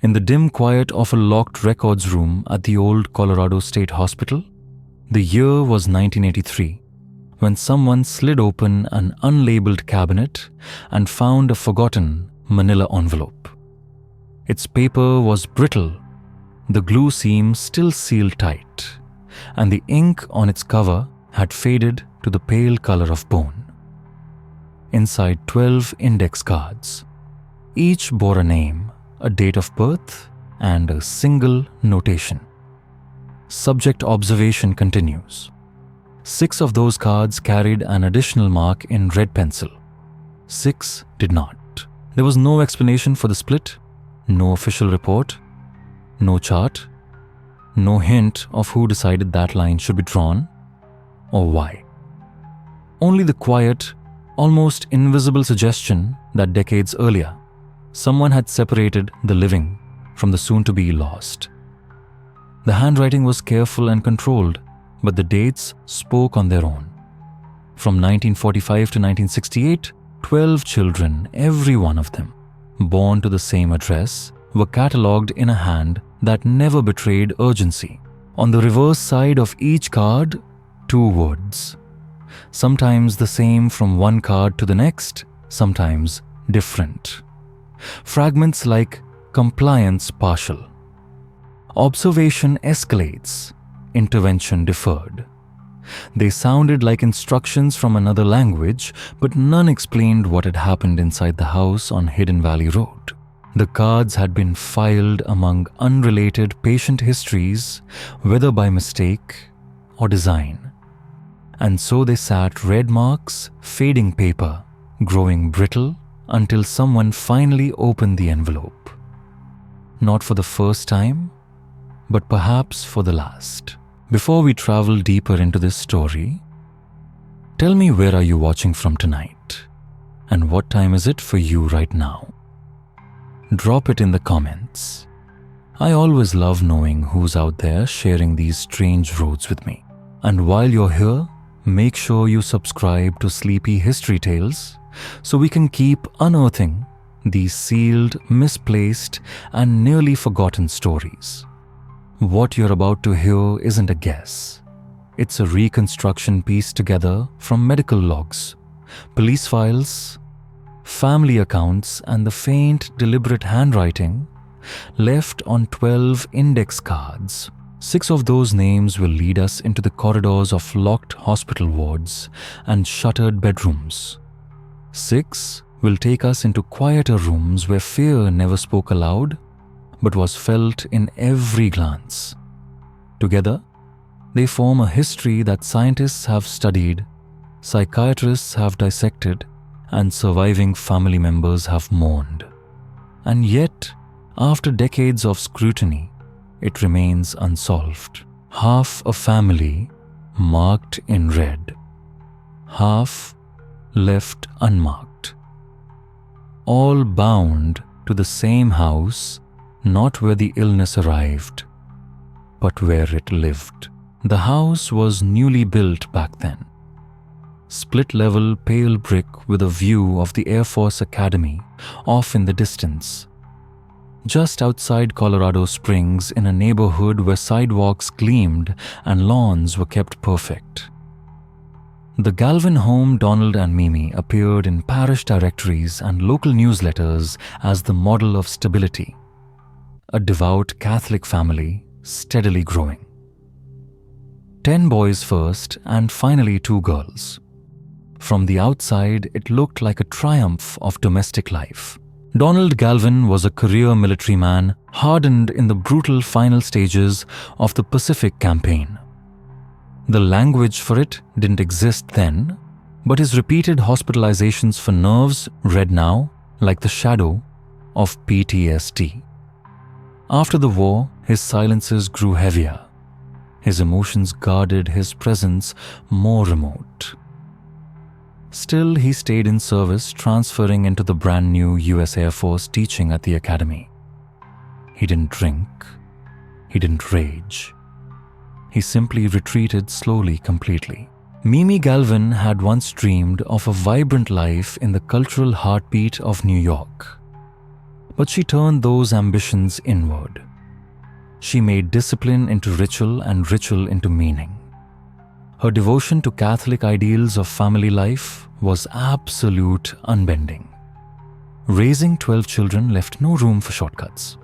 In the dim quiet of a locked records room at the old Colorado State Hospital, the year was 1983, when someone slid open an unlabeled cabinet and found a forgotten manila envelope. Its paper was brittle, the glue seam still sealed tight, and the ink on its cover had faded to the pale color of bone. Inside 12 index cards. Each bore a name, a date of birth, and a single notation. Subject observation continues. 6 of those cards carried an additional mark in red pencil. 6 did not. There was no explanation for the split, no official report, no chart, no hint of who decided that line should be drawn or why. Only the quiet, almost invisible suggestion that decades earlier, someone had separated the living from the soon-to-be lost. The handwriting was careful and controlled, but the dates spoke on their own. From 1945 to 1968, 12 children, every one of them, born to the same address, were catalogued in a hand that never betrayed urgency. On the reverse side of each card, 2 words. Sometimes the same from one card to the next, sometimes different. Fragments like compliance partial. Observation escalates, intervention deferred. They sounded like instructions from another language, but none explained what had happened inside the house on Hidden Valley Road. The cards had been filed among unrelated patient histories, whether by mistake or design. And so they sat, red marks, fading paper, growing brittle, until someone finally opened the envelope. Not for the first time, but perhaps for the last. Before we travel deeper into this story, tell me, where are you watching from tonight? And what time is it for you right now? Drop it in the comments. I always love knowing who's out there sharing these strange roads with me. And while you're here, make sure you subscribe to Sleepy History Tales so we can keep unearthing these sealed, misplaced, and nearly forgotten stories. What you're about to hear isn't a guess. It's a reconstruction pieced together from medical logs, police files, family accounts, and the faint, deliberate handwriting left on 12 index cards. 6 of those names will lead us into the corridors of locked hospital wards and shuttered bedrooms. 6 will take us into quieter rooms where fear never spoke aloud, but was felt in every glance. Together, they form a history that scientists have studied, psychiatrists have dissected, and surviving family members have mourned. And yet, after decades of scrutiny, it remains unsolved. Half a family marked in red, half left unmarked. All bound to the same house, not where the illness arrived, but where it lived. The house was newly built back then. Split-level pale brick with a view of the Air Force Academy off in the distance. Just outside Colorado Springs, in a neighborhood where sidewalks gleamed and lawns were kept perfect. The Galvin home, Donald and Mimi, appeared in parish directories and local newsletters as the model of stability. A devout Catholic family, steadily growing. 10 boys first, and finally 2 girls. From the outside, it looked like a triumph of domestic life. Donald Galvin was a career military man, hardened in the brutal final stages of the Pacific Campaign. The language for it didn't exist then, but his repeated hospitalizations for nerves read now like the shadow of PTSD. After the war, his silences grew heavier. His emotions guarded his presence more remote. Still, he stayed in service, transferring into the brand new US Air Force, teaching at the academy. He didn't drink. He didn't rage. He simply retreated slowly, completely. Mimi Galvin had once dreamed of a vibrant life in the cultural heartbeat of New York. But she turned those ambitions inward. She made discipline into ritual and ritual into meaning. Her devotion to Catholic ideals of family life was absolute, unbending. Raising 12 children left no room for shortcuts.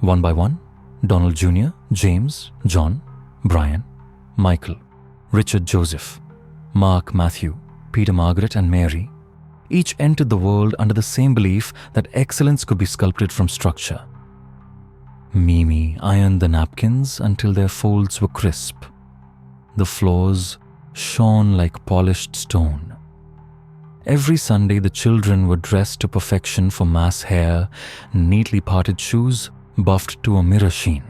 One by one, Donald Jr., James, John, Brian, Michael, Richard Joseph, Mark Matthew, Peter Margaret, and Mary each entered the world under the same belief that excellence could be sculpted from structure. Mimi ironed the napkins until their folds were crisp. The floors shone like polished stone. Every Sunday, the children were dressed to perfection for mass hair, neatly parted shoes, buffed to a mirror sheen.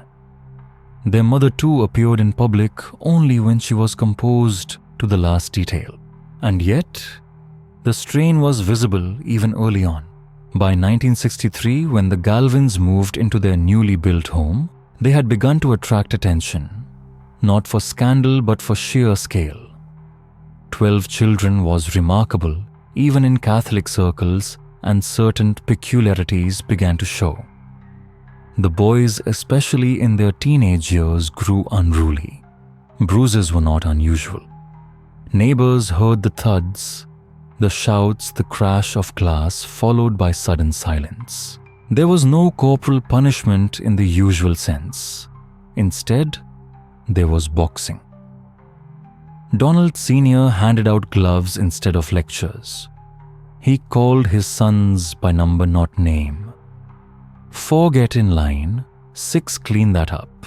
Their mother too appeared in public only when she was composed to the last detail. And yet, the strain was visible even early on. By 1963, when the Galvins moved into their newly built home, they had begun to attract attention, not for scandal but for sheer scale. 12 children was remarkable, even in Catholic circles, and certain peculiarities began to show. The boys, especially in their teenage years, grew unruly. Bruises were not unusual. Neighbors heard the thuds, the shouts, the crash of glass, followed by sudden silence. There was no corporal punishment in the usual sense. Instead, there was boxing. Donald Sr. handed out gloves instead of lectures. He called his sons by number, not name. 4 get in line, 6 clean that up.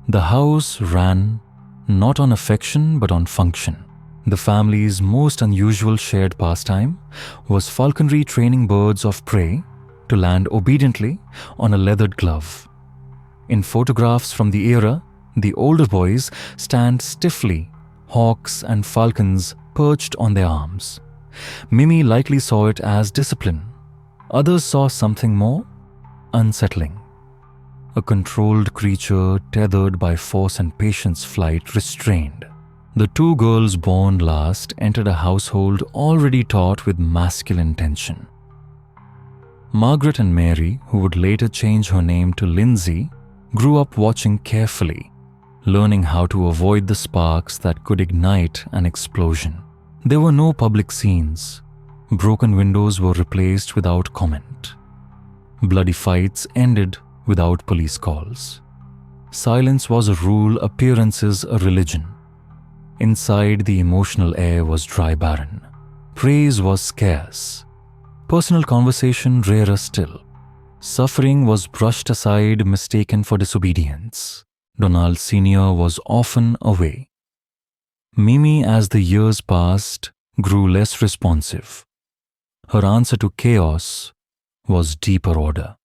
The house ran not on affection but on function. The family's most unusual shared pastime was falconry, training birds of prey to land obediently on a leathered glove. In photographs from the era, the older boys stand stiffly, hawks and falcons perched on their arms. Mimi likely saw it as discipline. Others saw something more unsettling. A controlled creature tethered by force and patience, flight restrained. The 2 girls born last entered a household already taught with masculine tension. Margaret and Mary, who would later change her name to Lindsay, grew up watching carefully, learning how to avoid the sparks that could ignite an explosion. There were no public scenes. Broken windows were replaced without comment. Bloody fights ended without police calls. Silence was a rule, appearances a religion. Inside, the emotional air was dry barren. Praise was scarce. Personal conversation rarer still. Suffering was brushed aside, mistaken for disobedience. Donald Sr. was often away. Mimi, as the years passed, grew less responsive. Her answer to chaos was deeper order.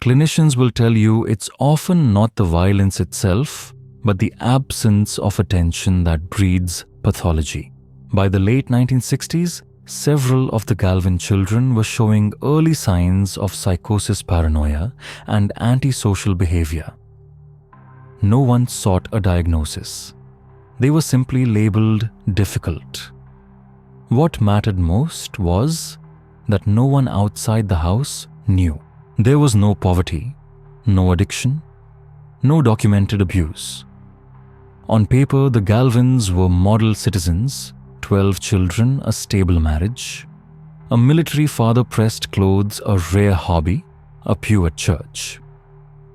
Clinicians will tell you it's often not the violence itself, but the absence of attention that breeds pathology. By the late 1960s, several of the Galvin children were showing early signs of psychosis, paranoia, and antisocial behavior. No one sought a diagnosis. They were simply labeled difficult. What mattered most was that no one outside the house knew. There was no poverty, no addiction, no documented abuse. On paper, the Galvins were model citizens, 12 children, a stable marriage. A military father pressed clothes, a rare hobby, a pew at church.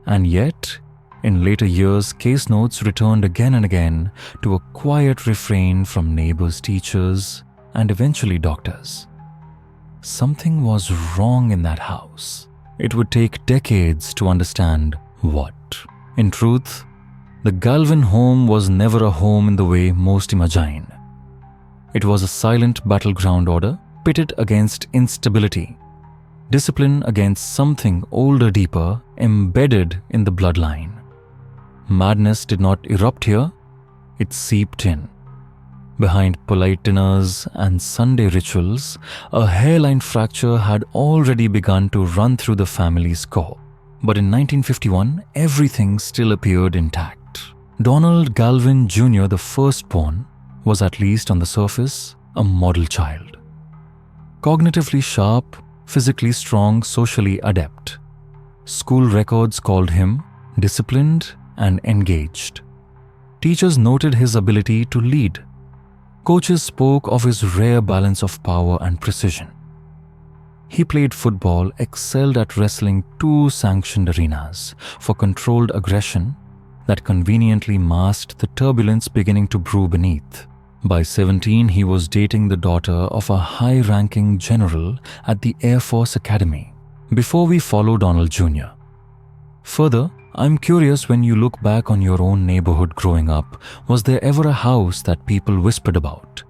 And yet, in later years, case notes returned again and again to a quiet refrain from neighbors, teachers, and eventually doctors. Something was wrong in that house. It would take decades to understand what. In truth, the Galvin home was never a home in the way most imagine. It was a silent battleground order, pitted against instability, discipline against something older, deeper, embedded in the bloodline. Madness did not erupt here, it seeped in. Behind polite dinners and Sunday rituals, a hairline fracture had already begun to run through the family's core. But in 1951, everything still appeared intact. Donald Galvin Jr., the firstborn, was at least on the surface a model child. Cognitively sharp, physically strong, socially adept. School records called him disciplined and engaged. Teachers noted his ability to lead. Coaches spoke of his rare balance of power and precision. He played football, excelled at wrestling 2 sanctioned arenas for controlled aggression that conveniently masked the turbulence beginning to brew beneath. By 17, he was dating the daughter of a high-ranking general at the Air Force Academy before we followed Donald Jr. Further, I'm curious, when you look back on your own neighborhood growing up, was there ever a house that people whispered about?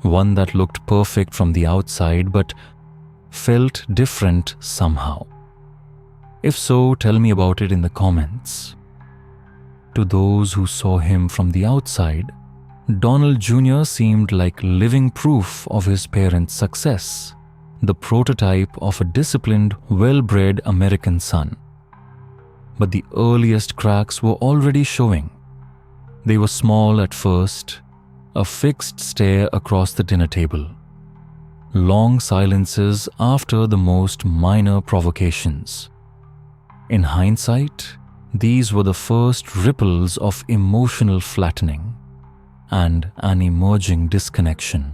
One that looked perfect from the outside but felt different somehow? If so, tell me about it in the comments. To those who saw him from the outside, Donald Jr. seemed like living proof of his parents' success, the prototype of a disciplined, well-bred American son. But the earliest cracks were already showing. They were small at first, a fixed stare across the dinner table, long silences after the most minor provocations. In hindsight, these were the first ripples of emotional flattening and an emerging disconnection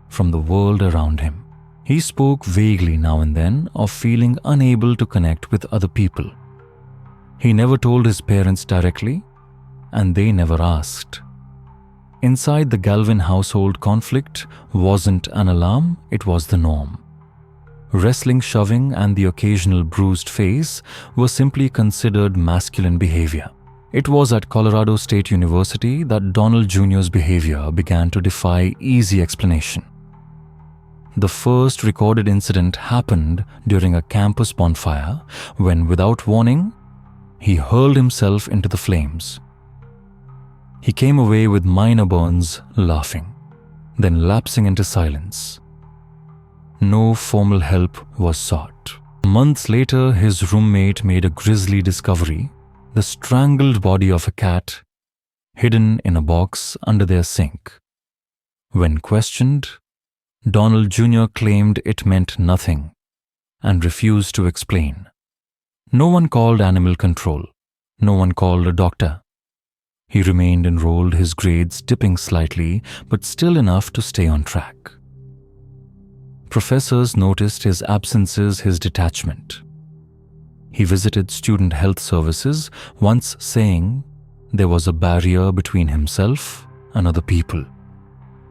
from the world around him. He spoke vaguely now and then of feeling unable to connect with other people. He never told his parents directly, and they never asked. Inside the Galvin household, conflict wasn't an alarm, it was the norm. Wrestling, shoving, and the occasional bruised face were simply considered masculine behavior. It was at Colorado State University that Donald Jr.'s behavior began to defy easy explanation. The first recorded incident happened during a campus bonfire when, without warning, he hurled himself into the flames. He came away with minor burns, laughing, then lapsing into silence. No formal help was sought. Months later, his roommate made a grisly discovery: the strangled body of a cat hidden in a box under their sink. When questioned, Donald Jr. claimed it meant nothing and refused to explain. No one called animal control. No one called a doctor. He remained enrolled, his grades dipping slightly, but still enough to stay on track. Professors noticed his absences, his detachment. He visited student health services, once saying there was a barrier between himself and other people.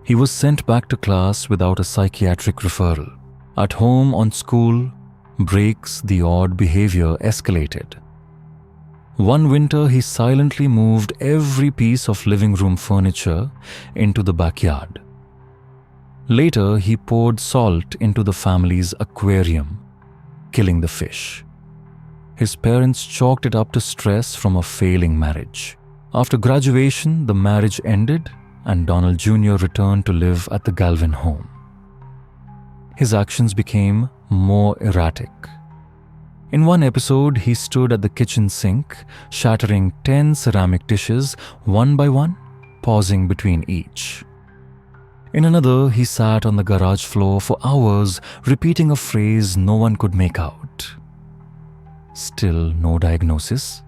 He was sent back to class without a psychiatric referral. At home, on school breaks, the odd behavior escalated. One winter, he silently moved every piece of living room furniture into the backyard. Later, he poured salt into the family's aquarium, killing the fish. His parents chalked it up to stress from a failing marriage. After graduation, the marriage ended and Donald Jr. returned to live at the Galvin home. His actions became more erratic. In one episode, he stood at the kitchen sink, shattering 10 ceramic dishes one by one, pausing between each. In another, he sat on the garage floor for hours, repeating a phrase no one could make out. Still no diagnosis,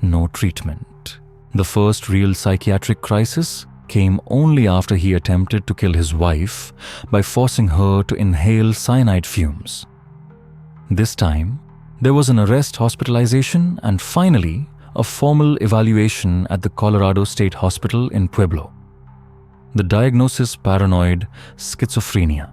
no treatment. The first real psychiatric crisis came only after he attempted to kill his wife by forcing her to inhale cyanide fumes. This time, there was an arrest, hospitalization, and finally, a formal evaluation at the Colorado State Hospital in Pueblo. The diagnosis: paranoid schizophrenia.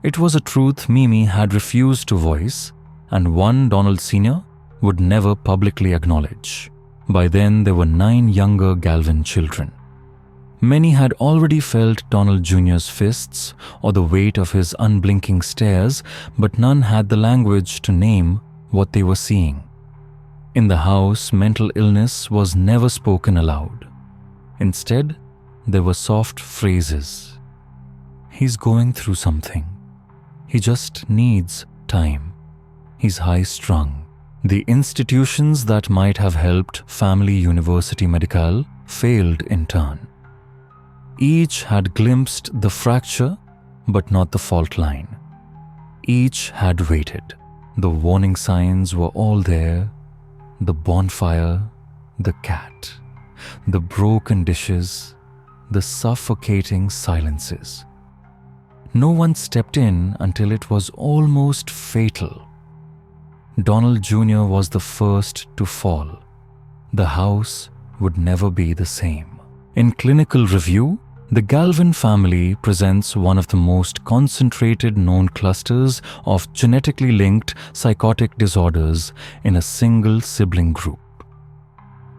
It was a truth Mimi had refused to voice, and one Donald Sr. would never publicly acknowledge. By then, there were 9 younger Galvin children. Many had already felt Donald Jr.'s fists or the weight of his unblinking stares, but none had the language to name what they were seeing. In the house, mental illness was never spoken aloud. Instead, there were soft phrases. He's going through something. He just needs time. He's high-strung. The institutions that might have helped Family University Medical failed in turn. Each had glimpsed the fracture, but not the fault line. Each had waited. The warning signs were all there: the bonfire, the cat, the broken dishes, the suffocating silences. No one stepped in until it was almost fatal. Donald Jr. was the first to fall. The house would never be the same. In clinical review, the Galvin family presents one of the most concentrated known clusters of genetically linked psychotic disorders in a single sibling group.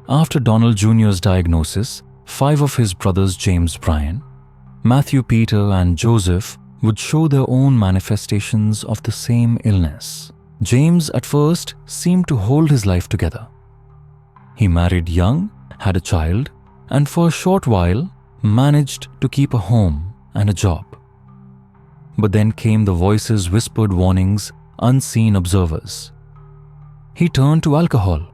After Donald Jr.'s diagnosis, 5 of his brothers, James, Brian, Matthew, Peter, and Joseph, would show their own manifestations of the same illness. James at first seemed to hold his life together. He married young, had a child, and for a short while managed to keep a home and a job. But then came the voices, whispered warnings, unseen observers. He turned to alcohol.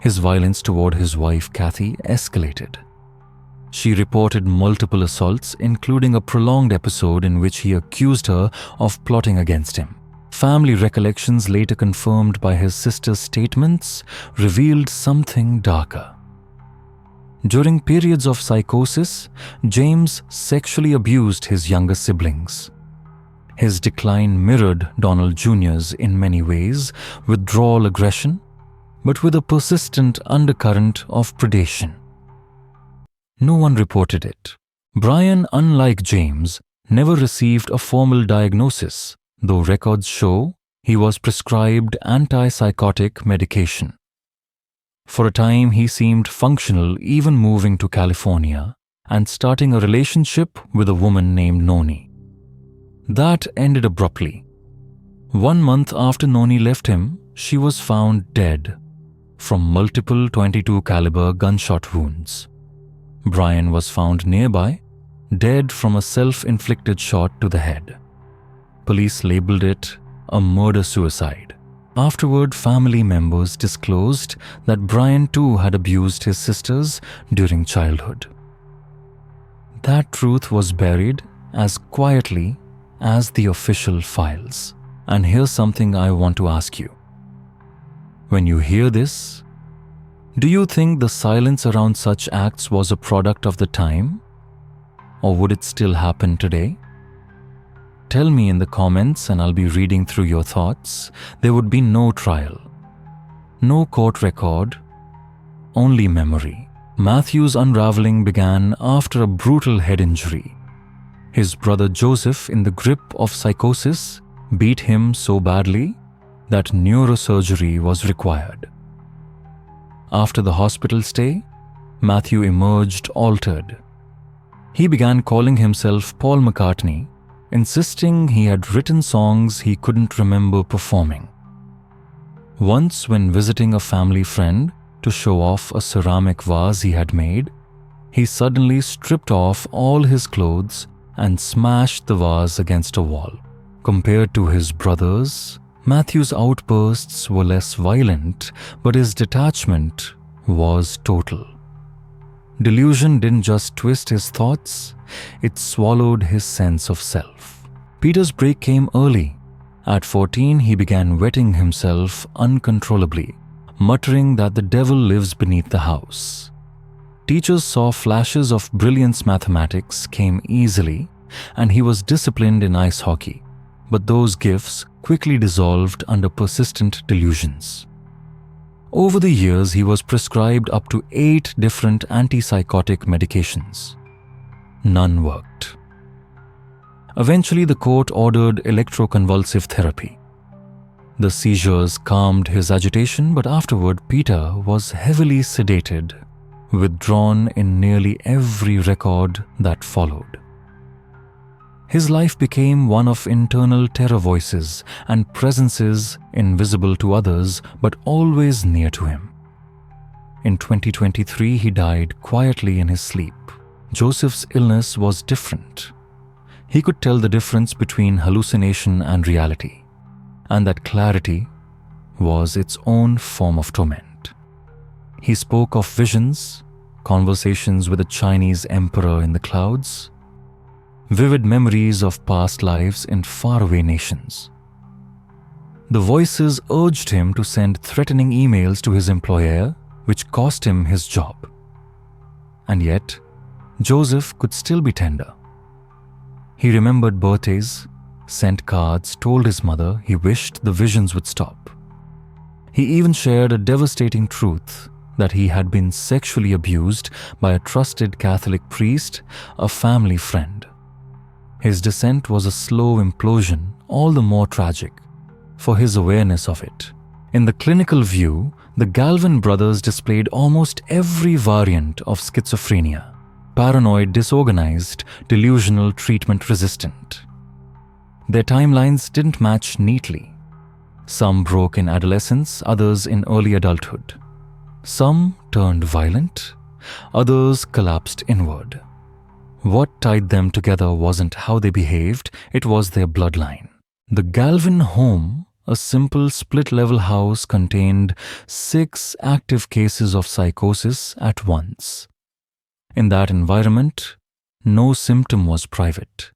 His violence toward his wife, Kathy, escalated. She reported multiple assaults, including a prolonged episode in which he accused her of plotting against him. Family recollections, later confirmed by his sister's statements, revealed something darker. During periods of psychosis, James sexually abused his younger siblings. His decline mirrored Donald Jr.'s in many ways: withdrawal aggression, but with a persistent undercurrent of predation. No one reported it. Brian, unlike James, never received a formal diagnosis, though records show he was prescribed antipsychotic medication. For a time, he seemed functional, even moving to California and starting a relationship with a woman named Noni. That ended abruptly. 1 month after Noni left him, she was found dead from multiple .22 caliber gunshot wounds. Brian was found nearby, dead from a self-inflicted shot to the head. Police labeled it a murder-suicide. Afterward, family members disclosed that Brian too had abused his sisters during childhood. That truth was buried as quietly as the official files. And here's something I want to ask you. When you hear this, do you think the silence around such acts was a product of the time? Or would it still happen today? Tell me in the comments and I'll be reading through your thoughts. There would be no trial, no court record, only memory. Matthew's unraveling began after a brutal head injury. His brother Joseph, in the grip of psychosis, beat him so badly that neurosurgery was required. After the hospital stay, Matthew emerged altered. He began calling himself Paul McCartney, insisting he had written songs he couldn't remember performing. Once, when visiting a family friend to show off a ceramic vase he had made, he suddenly stripped off all his clothes and smashed the vase against a wall. Compared to his brothers, Matthew's outbursts were less violent, but his detachment was total. Delusion didn't just twist his thoughts, it swallowed his sense of self. Peter's break came early. At 14, he began wetting himself uncontrollably, muttering that the devil lives beneath the house. Teachers saw flashes of brilliance. Mathematics came easily, and he was disciplined in ice hockey. But those gifts quickly dissolved under persistent delusions. Over the years, he was prescribed up to 8 different antipsychotic medications. None worked. Eventually, the court ordered electroconvulsive therapy. The seizures calmed his agitation, but afterward, Peter was heavily sedated, withdrawn in nearly every record that followed. His life became one of internal terror voices and presences invisible to others but always near to him. In 2023, he died quietly in his sleep. Joseph's illness was different. He could tell the difference between hallucination and reality, and that clarity was its own form of torment. He spoke of visions, conversations with a Chinese emperor in the clouds, vivid memories of past lives in faraway nations. The voices urged him to send threatening emails to his employer, which cost him his job. And yet, Joseph could still be tender. He remembered birthdays, sent cards, told his mother he wished the visions would stop. He even shared a devastating truth that he had been sexually abused by a trusted Catholic priest, a family friend. His descent was a slow implosion, all the more tragic for his awareness of it. In the clinical view, the Galvin brothers displayed almost every variant of schizophrenia: paranoid, disorganized, delusional, treatment-resistant. Their timelines didn't match neatly. Some broke in adolescence, others in early adulthood. Some turned violent, others collapsed inward. What tied them together wasn't how they behaved, it was their bloodline. The Galvin home, a simple split-level house, contained 6 active cases of psychosis at once. In that environment, no symptom was private.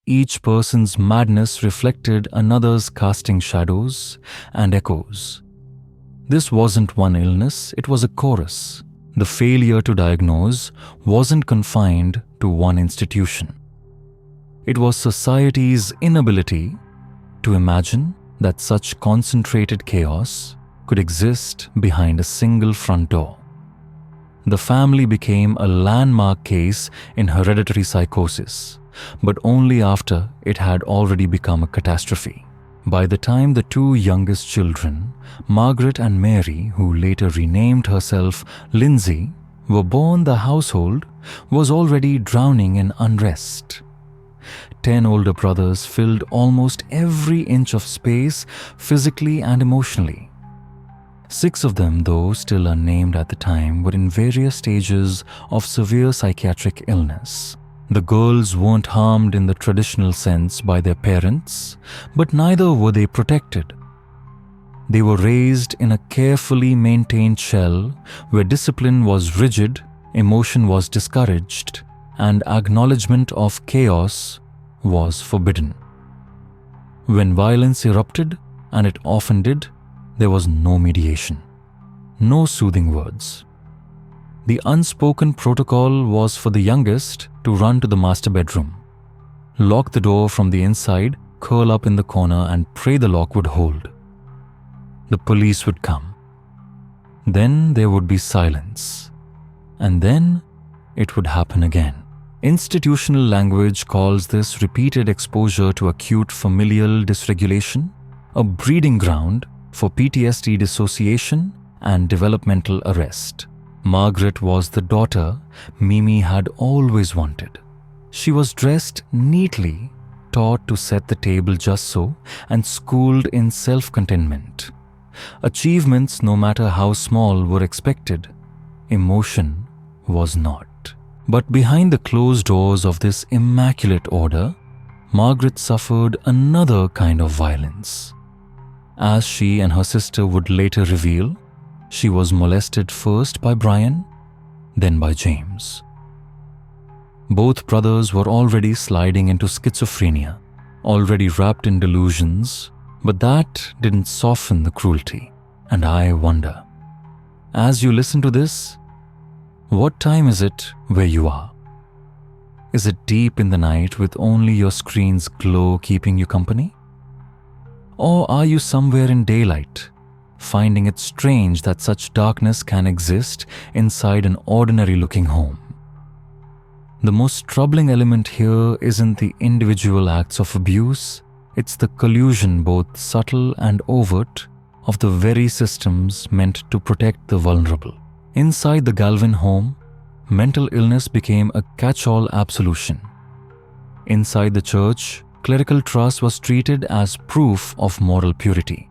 Each person's madness reflected another's, casting shadows and echoes. This wasn't one illness, it was a chorus. The failure to diagnose wasn't confined to one institution. It was society's inability to imagine that such concentrated chaos could exist behind a single front door. The family became a landmark case in hereditary psychosis, but only after it had already become a catastrophe. By the time the 2 youngest children, Margaret and Mary, who later renamed herself Lindsay, were born, the household was already drowning in unrest. 10 older brothers filled almost every inch of space, physically and emotionally. 6 of them, though still unnamed at the time, were in various stages of severe psychiatric illness. The girls weren't harmed in the traditional sense by their parents, but neither were they protected. They were raised in a carefully maintained shell where discipline was rigid, emotion was discouraged, and acknowledgement of chaos was forbidden. When violence erupted, and it often did, there was no mediation, no soothing words. The unspoken protocol was for the youngest to run to the master bedroom, lock the door from the inside, curl up in the corner, and pray the lock would hold. The police would come. Then there would be silence. And then it would happen again. Institutional language calls this repeated exposure to acute familial dysregulation a breeding ground for PTSD dissociation and developmental arrest. Margaret was the daughter Mimi had always wanted. She was dressed neatly, taught to set the table just so, and schooled in self-containment. Achievements, no matter how small, were expected. Emotion was not. But behind the closed doors of this immaculate order, Margaret suffered another kind of violence. As she and her sister would later reveal, she was molested first by Brian, then by James. Both brothers were already sliding into schizophrenia, already wrapped in delusions, but that didn't soften the cruelty. And I wonder, as you listen to this, what time is it where you are? Is it deep in the night with only your screen's glow keeping you company? Or are you somewhere in daylight, finding it strange that such darkness can exist inside an ordinary-looking home? The most troubling element here isn't the individual acts of abuse, it's the collusion, both subtle and overt, of the very systems meant to protect the vulnerable. Inside the Galvin home, mental illness became a catch-all absolution. Inside the church, clerical trust was treated as proof of moral purity,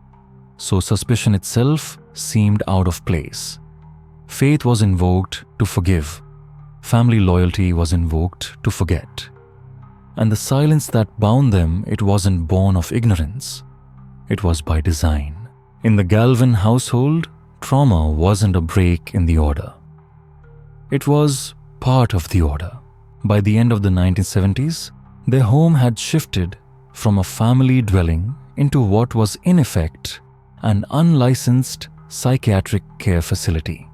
so suspicion itself seemed out of place. Faith was invoked to forgive. Family loyalty was invoked to forget. And the silence that bound them, it wasn't born of ignorance. It was by design. In the Galvin household, trauma wasn't a break in the order. It was part of the order. By the end of the 1970s, their home had shifted from a family dwelling into what was in effect an unlicensed psychiatric care facility.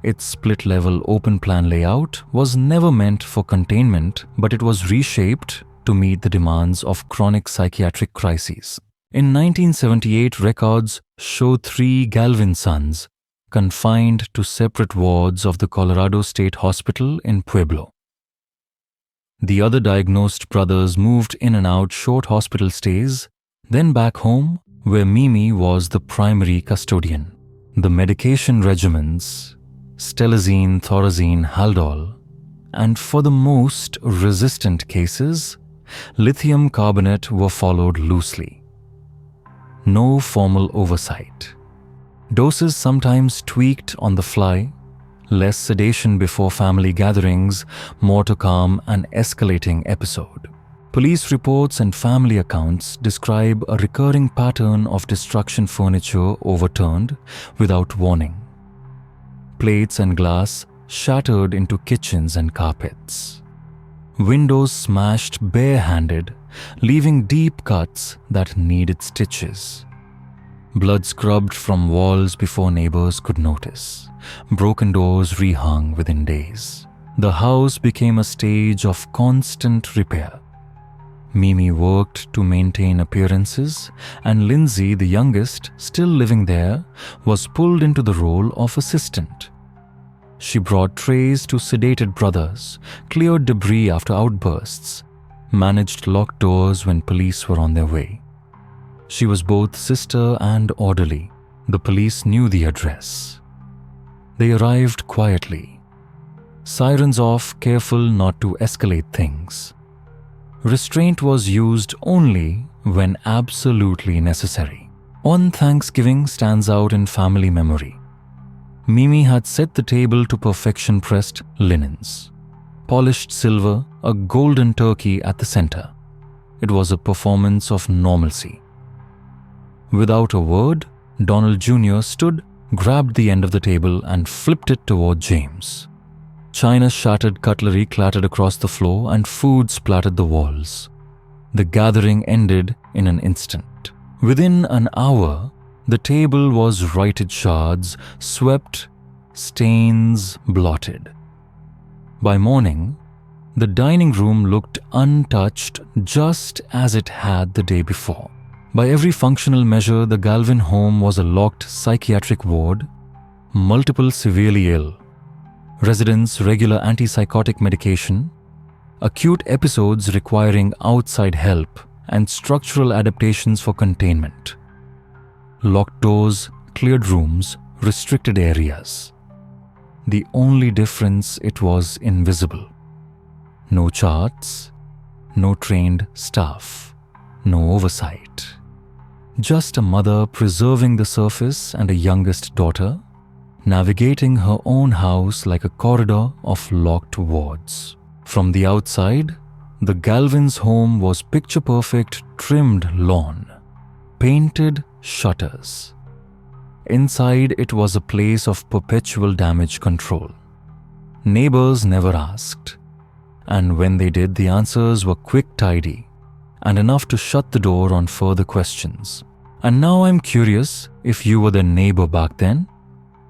Its split-level open-plan layout was never meant for containment, but it was reshaped to meet the demands of chronic psychiatric crises. In 1978, records show 3 Galvin sons confined to separate wards of the Colorado State Hospital in Pueblo. The other diagnosed brothers moved in and out short hospital stays, then back home, where Mimi was the primary custodian. The medication regimens, stelazine, thorazine, haldol, and for the most resistant cases, lithium carbonate were followed loosely. No formal oversight. Doses sometimes tweaked on the fly, less sedation before family gatherings, more to calm an escalating episode. Police reports and family accounts describe a recurring pattern of destruction, furniture overturned without warning. Plates and glass shattered into kitchens and carpets. Windows smashed barehanded, leaving deep cuts that needed stitches. Blood scrubbed from walls before neighbors could notice. Broken doors rehung within days. The house became a stage of constant repair. Mimi worked to maintain appearances, and Lindsay, the youngest, still living there, was pulled into the role of assistant. She brought trays to sedated brothers, cleared debris after outbursts, managed locked doors when police were on their way. She was both sister and orderly. The police knew the address. They arrived quietly. Sirens off, careful not to escalate things. Restraint was used only when absolutely necessary. One Thanksgiving stands out in family memory. Mimi had set the table to perfection, pressed linens, polished silver, a golden turkey at the center. It was a performance of normalcy. Without a word, Donald Jr. stood, grabbed the end of the table and flipped it toward James. China shattered, cutlery clattered across the floor, and food splattered the walls. The gathering ended in an instant. Within an hour, the table was righted, shards swept, stains blotted. By morning, the dining room looked untouched, just as it had the day before. By every functional measure, the Galvin home was a locked psychiatric ward, multiple severely ill, residents regular antipsychotic medication, acute episodes requiring outside help, and structural adaptations for containment. Locked doors, cleared rooms, restricted areas. The only difference, it was invisible. No charts, no trained staff, no oversight. Just a mother preserving the surface and a youngest daughter navigating her own house like a corridor of locked wards. From the outside, the Galvin's home was picture-perfect, trimmed lawn, painted shutters. Inside, it was a place of perpetual damage control. Neighbors never asked, and when they did, the answers were quick, tidy, and enough to shut the door on further questions. And now I'm curious, if you were the neighbor back then,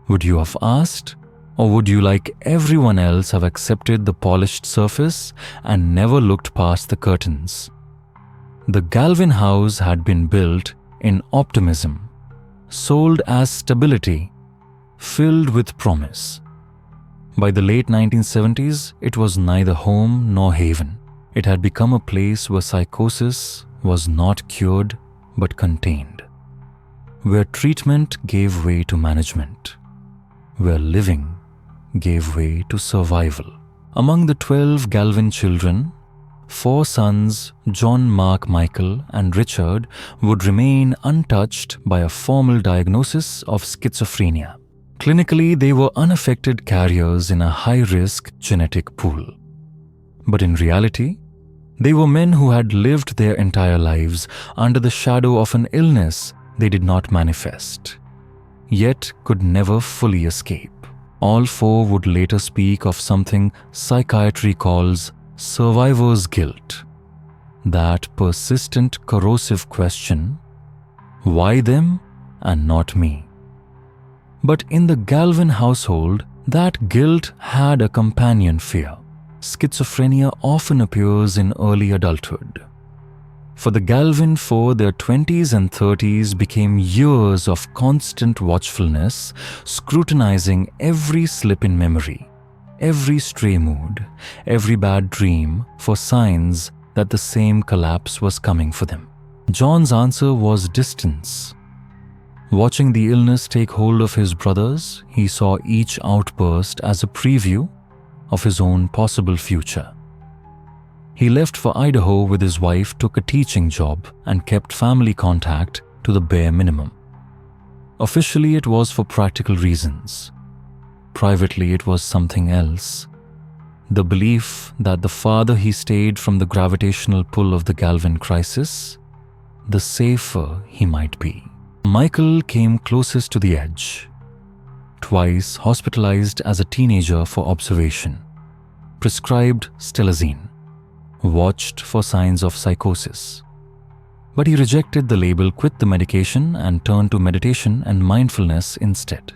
would you have asked, or would you, like everyone else, have accepted the polished surface and never looked past the curtains? The Galvin house had been built in optimism, sold as stability, filled with promise. By the late 1970s, it was neither home nor haven. It had become a place where psychosis was not cured but contained, where treatment gave way to management, where living gave way to survival. Among the 12 Galvin children, 4 sons, John, Mark, Michael, and Richard, would remain untouched by a formal diagnosis of schizophrenia. Clinically, they were unaffected carriers in a high-risk genetic pool. But in reality, they were men who had lived their entire lives under the shadow of an illness they did not manifest, yet could never fully escape. All 4 would later speak of something psychiatry calls survivor's guilt. that persistent, corrosive question, why them and not me? But in the Galvin household, that guilt had a companion fear. Schizophrenia often appears in early adulthood. For the Galvin four, their 20s and 30s became years of constant watchfulness, scrutinizing every slip in memory, every stray mood, every bad dream for signs that the same collapse was coming for them. John's answer was distance. Watching the illness take hold of his brothers, he saw each outburst as a preview of his own possible future. He left for Idaho with his wife, took a teaching job, and kept family contact to the bare minimum. Officially, it was for practical reasons. Privately, it was something else. The belief that the farther he stayed from the gravitational pull of the Galvin crisis, the safer he might be. Michael came closest to the edge. Twice hospitalized as a teenager for observation. Prescribed stelazine. Watched for signs of psychosis. But he rejected the label, quit the medication, and turned to meditation and mindfulness instead.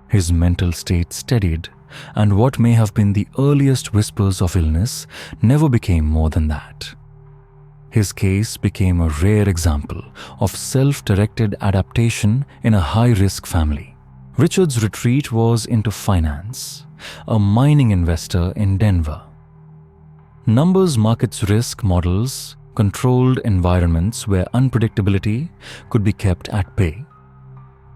His mental state steadied, and what may have been the earliest whispers of illness never became more than that. His case became a rare example of self-directed adaptation in a high-risk family. Richard's retreat was into finance, a mining investor in Denver. Numbers markets risk models controlled environments where unpredictability could be kept at bay.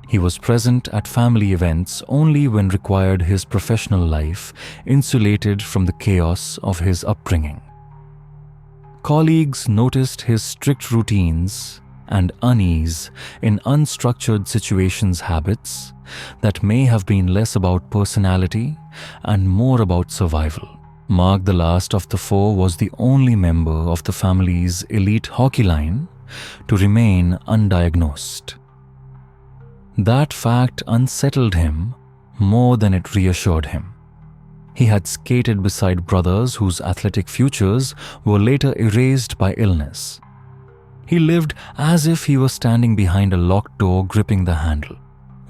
He was present at family events only when required, his professional life insulated from the chaos of his upbringing. Colleagues noticed his strict routines and unease in unstructured situations, habits that may have been less about personality and more about survival. Mark, the last of the four, was the only member of the family's elite hockey line to remain undiagnosed. That fact unsettled him more than it reassured him. He had skated beside brothers whose athletic futures were later erased by illness. He lived as if he was standing behind a locked door, gripping the handle,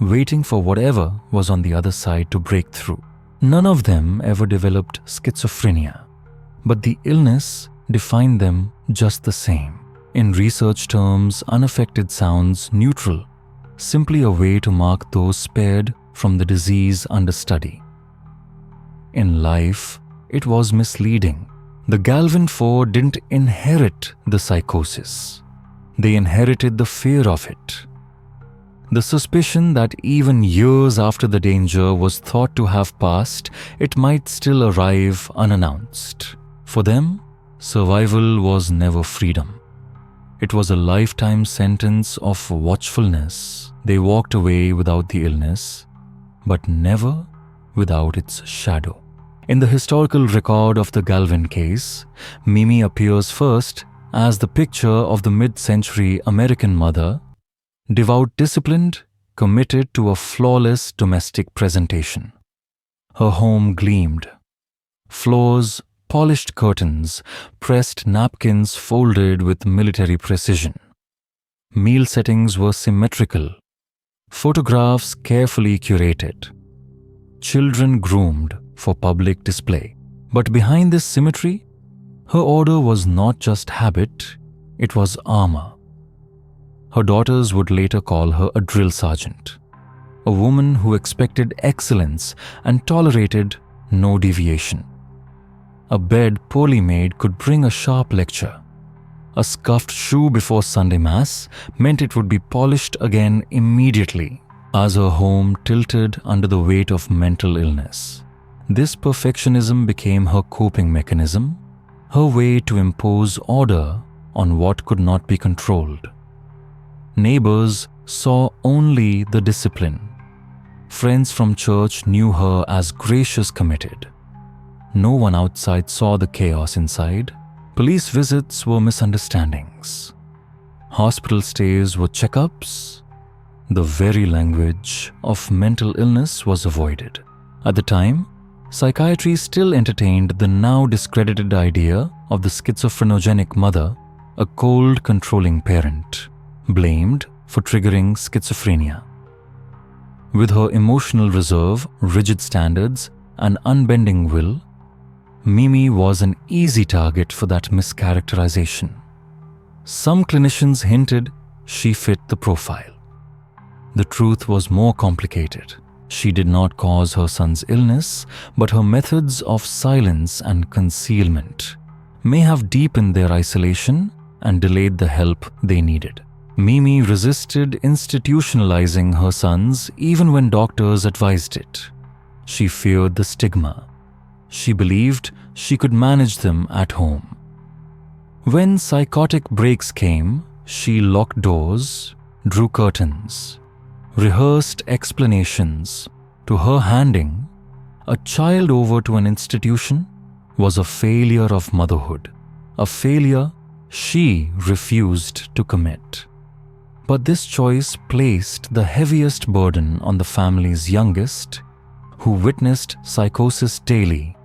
waiting for whatever was on the other side to break through. None of them ever developed schizophrenia, but the illness defined them just the same. In research terms, unaffected sounds neutral, simply a way to mark those spared from the disease under study. In life, it was misleading. The Galvin four didn't inherit the psychosis. They inherited the fear of it. The suspicion that even years after the danger was thought to have passed, it might still arrive unannounced. For them, survival was never freedom. It was a lifetime sentence of watchfulness. They walked away without the illness, but never without its shadow. In the historical record of the Galvin case, Mimi appears first as the picture of the mid-century American mother, devout, disciplined, committed to a flawless domestic presentation. Her home gleamed. Floors, polished curtains, pressed napkins folded with military precision. Meal settings were symmetrical. Photographs carefully curated. Children groomed for public display. But behind this symmetry, her order was not just habit, it was armor. Her daughters would later call her a drill sergeant, a woman who expected excellence and tolerated no deviation. A bed poorly made could bring a sharp lecture. A scuffed shoe before Sunday Mass meant it would be polished again immediately, as her home tilted under the weight of mental illness. This perfectionism became her coping mechanism, her way to impose order on what could not be controlled. Neighbors saw only the discipline. Friends from church knew her as gracious, committed. No one outside saw the chaos inside. Police visits were misunderstandings. Hospital stays were checkups. The very language of mental illness was avoided. At the time, psychiatry still entertained the now discredited idea of the schizophrenogenic mother, a cold, controlling parent, blamed for triggering schizophrenia. With her emotional reserve, rigid standards, and unbending will, Mimi was an easy target for that mischaracterization. Some clinicians hinted she fit the profile. The truth was more complicated. She did not cause her son's illness, but her methods of silence and concealment may have deepened their isolation and delayed the help they needed. Mimi resisted institutionalizing her sons even when doctors advised it. She feared the stigma. She believed she could manage them at home. When psychotic breaks came, she locked doors, drew curtains, rehearsed explanations. To her, handing a child over to an institution was a failure of motherhood, a failure she refused to commit. But this choice placed the heaviest burden on the family's youngest, who witnessed psychosis daily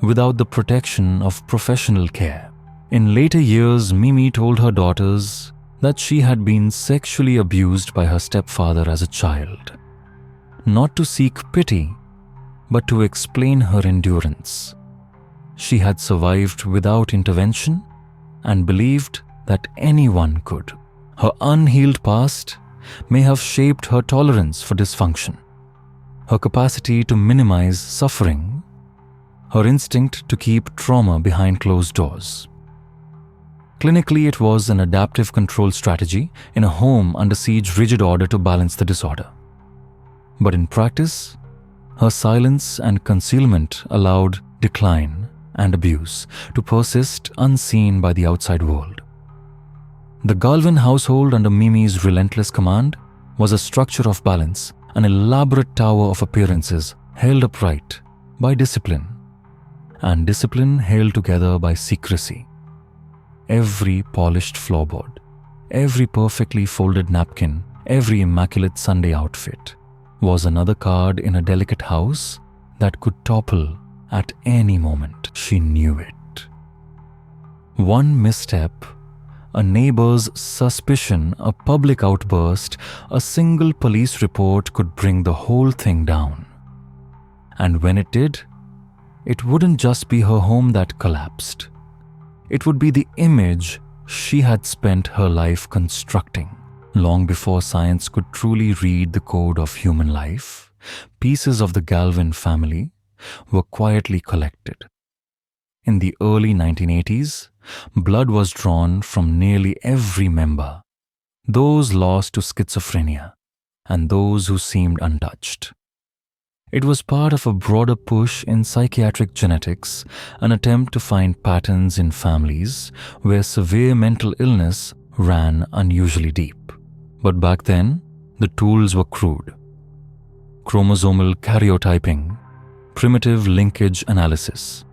without the protection of professional care. In later years, Mimi told her daughters that she had been sexually abused by her stepfather as a child, not to seek pity, but to explain her endurance. She had survived without intervention and believed that anyone could. Her unhealed past may have shaped her tolerance for dysfunction, her capacity to minimize suffering, her instinct to keep trauma behind closed doors. Clinically, it was an adaptive control strategy in a home under siege, rigid order to balance the disorder. But in practice, her silence and concealment allowed decline and abuse to persist unseen by the outside world. The Galvin household under Mimi's relentless command was a structure of balance, an elaborate tower of appearances held upright by discipline, and discipline held together by secrecy. Every polished floorboard, every perfectly folded napkin, every immaculate Sunday outfit was another card in a delicate house that could topple at any moment. She knew it. One misstep, a neighbor's suspicion, a public outburst, a single police report could bring the whole thing down. And when it did, it wouldn't just be her home that collapsed. It would be the image she had spent her life constructing. Long before science could truly read the code of human life, pieces of the Galvin family were quietly collected. In the early 1980s, blood was drawn from nearly every member, those lost to schizophrenia and those who seemed untouched. It was part of a broader push in psychiatric genetics, an attempt to find patterns in families where severe mental illness ran unusually deep. But back then, the tools were crude. Chromosomal karyotyping, primitive linkage analysis.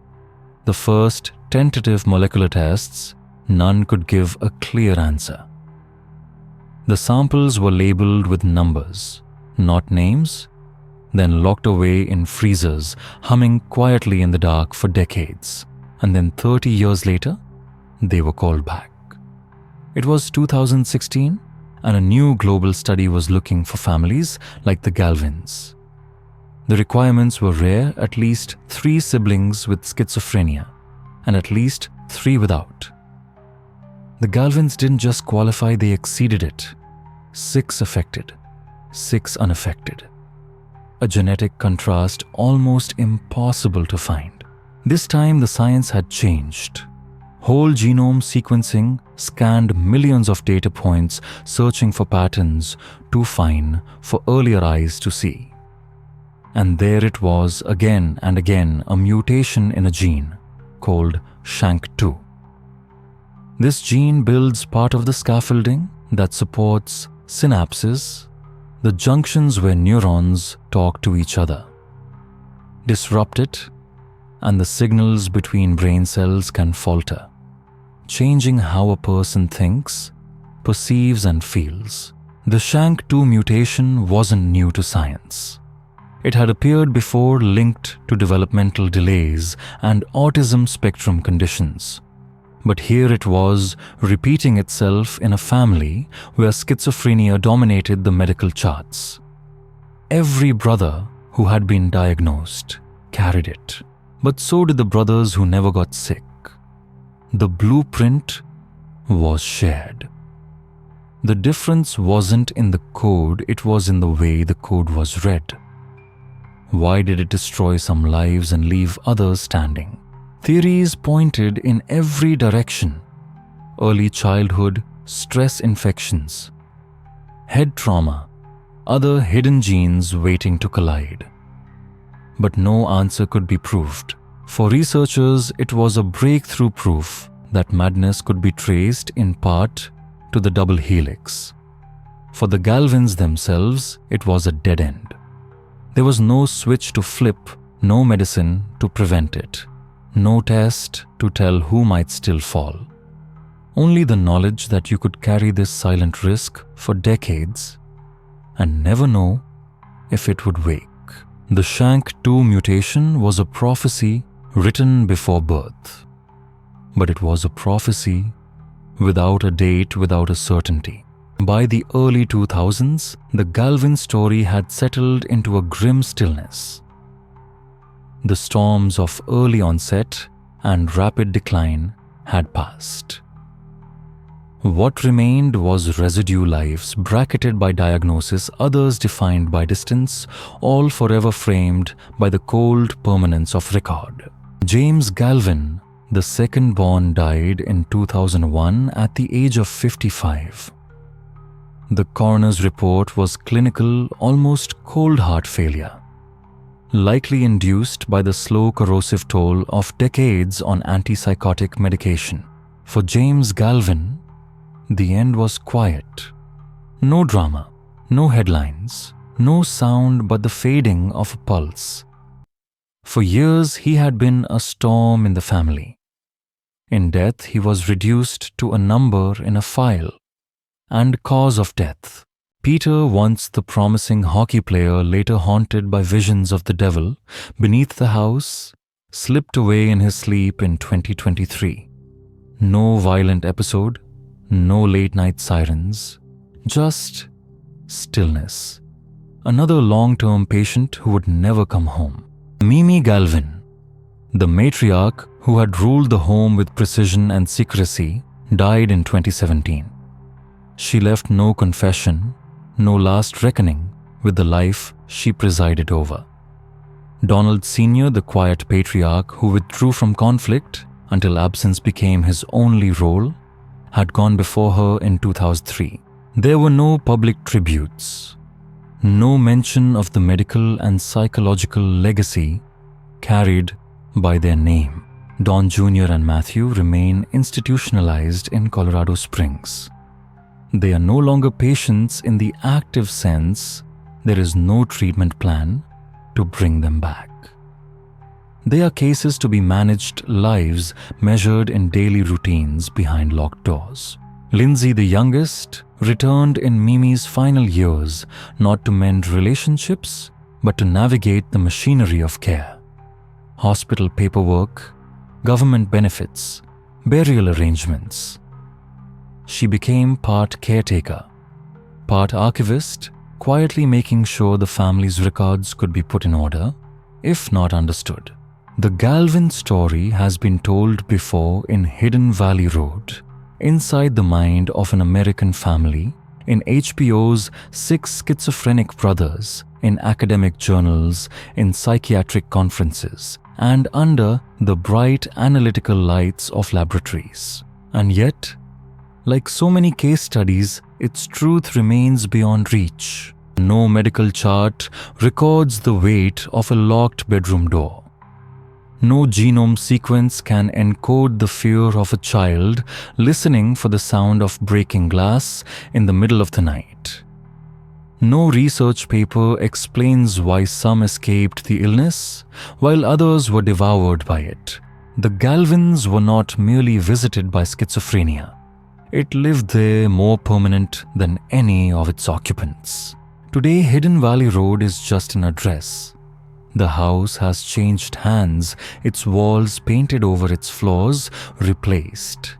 The first tentative molecular tests, none could give a clear answer. The samples were labeled with numbers, not names, then locked away in freezers, humming quietly in the dark for decades. And then 30 years later, they were called back. It was 2016, and a new global study was looking for families like the Galvins. The requirements were rare, at least 3 siblings with schizophrenia, and at least 3 without. The Galvins didn't just qualify, they exceeded it. 6 affected, 6 unaffected. A genetic contrast almost impossible to find. This time the science had changed. Whole genome sequencing scanned millions of data points, searching for patterns too fine for earlier eyes to see. And there it was again and again, a mutation in a gene called SHANK2. This gene builds part of the scaffolding that supports synapses, the junctions where neurons talk to each other. Disrupt it, and the signals between brain cells can falter, changing how a person thinks, perceives, and feels. The SHANK2 mutation wasn't new to science. It had appeared before, linked to developmental delays and autism spectrum conditions. But here it was, repeating itself in a family where schizophrenia dominated the medical charts. Every brother who had been diagnosed carried it, but so did the brothers who never got sick. The blueprint was shared. The difference wasn't in the code, it was in the way the code was read. Why did it destroy some lives and leave others standing? Theories pointed in every direction. Early childhood, stress infections, head trauma, other hidden genes waiting to collide. But no answer could be proved. For researchers, it was a breakthrough proof that madness could be traced in part to the double helix. For the Galvins themselves, it was a dead end. There was no switch to flip, no medicine to prevent it, no test to tell who might still fall. Only the knowledge that you could carry this silent risk for decades and never know if it would wake. The SHANK2 mutation was a prophecy written before birth. But it was a prophecy without a date, without a certainty. By the early 2000s, the Galvin story had settled into a grim stillness. The storms of early onset and rapid decline had passed. What remained was residue lives, bracketed by diagnosis, others defined by distance, all forever framed by the cold permanence of record. James Galvin, the second-born, died in 2001 at the age of 55. The coroner's report was clinical, almost cold heart failure, likely induced by the slow corrosive toll of decades on antipsychotic medication. For James Galvin, the end was quiet. No drama, no headlines, no sound but the fading of a pulse. For years he had been a storm in the family. In death he was reduced to a number in a file. And cause of death. Peter, once the promising hockey player, later haunted by visions of the devil beneath the house, slipped away in his sleep in 2023. No violent episode, no late-night sirens, just stillness. Another long-term patient who would never come home. Mimi Galvin, the matriarch who had ruled the home with precision and secrecy, died in 2017. She left no confession, no last reckoning with the life she presided over. Donald Sr., the quiet patriarch who withdrew from conflict until absence became his only role, had gone before her in 2003. There were no public tributes, no mention of the medical and psychological legacy carried by their name. Don Jr. and Matthew remain institutionalized in Colorado Springs. They are no longer patients in the active sense. There is no treatment plan to bring them back. They are cases to be managed, lives measured in daily routines behind locked doors. Lindsay, the youngest, returned in Mimi's final years, not to mend relationships, but to navigate the machinery of care. Hospital paperwork, government benefits, burial arrangements. She became part caretaker, part archivist, quietly making sure the family's records could be put in order, if not understood. The Galvin story has been told before in Hidden Valley Road, inside the mind of an American family, in HBO's 6 Schizophrenic Brothers, in academic journals, in psychiatric conferences, and under the bright analytical lights of laboratories. And yet, like so many case studies, its truth remains beyond reach. No medical chart records the weight of a locked bedroom door. No genome sequence can encode the fear of a child listening for the sound of breaking glass in the middle of the night. No research paper explains why some escaped the illness while others were devoured by it. The Galvins were not merely visited by schizophrenia. It lived there, more permanent than any of its occupants. Today, Hidden Valley Road is just an address. The house has changed hands, its walls painted over, its floors replaced.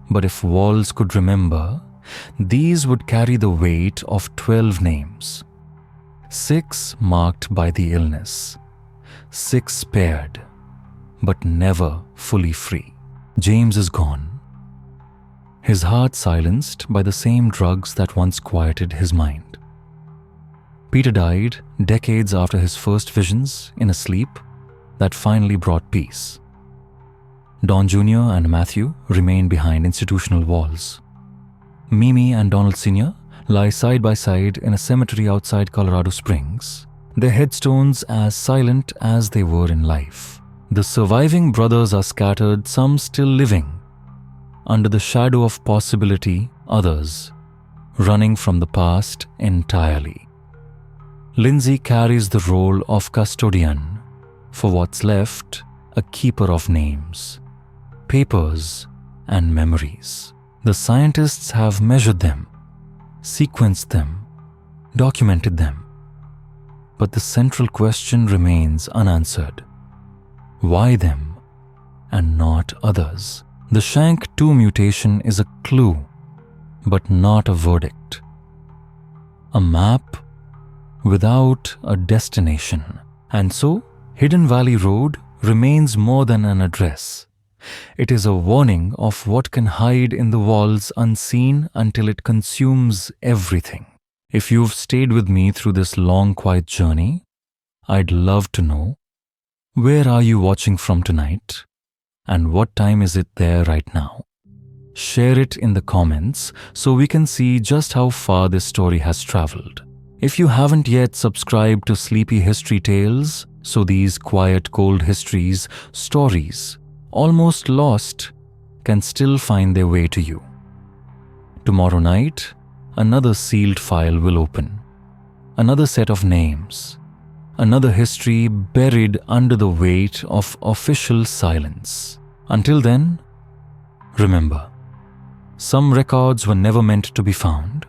But if walls could remember, these would carry the weight of 12 names. 6 marked by the illness, 6 spared, but never fully free. James is gone, his heart silenced by the same drugs that once quieted his mind. Peter died decades after his first visions in a sleep that finally brought peace. Don Jr. and Matthew remain behind institutional walls. Mimi and Donald Sr. lie side by side in a cemetery outside Colorado Springs, their headstones as silent as they were in life. The surviving brothers are scattered, some still living, under the shadow of possibility, others running from the past entirely. Lindsay carries the role of custodian, for what's left, a keeper of names, papers, and memories. The scientists have measured them, sequenced them, documented them. But the central question remains unanswered. Why them and not others? The SHANK2 mutation is a clue, but not a verdict. A map without a destination. And so, Hidden Valley Road remains more than an address. It is a warning of what can hide in the walls unseen until it consumes everything. If you've stayed with me through this long, quiet journey, I'd love to know, where are you watching from tonight? And what time is it there right now? Share it in the comments so we can see just how far this story has traveled. If you haven't yet subscribed to Sleepy History Tales, so these quiet, cold histories, stories, almost lost, can still find their way to you. Tomorrow night, another sealed file will open. Another set of names. Another history buried under the weight of official silence. Until then, remember, some records were never meant to be found.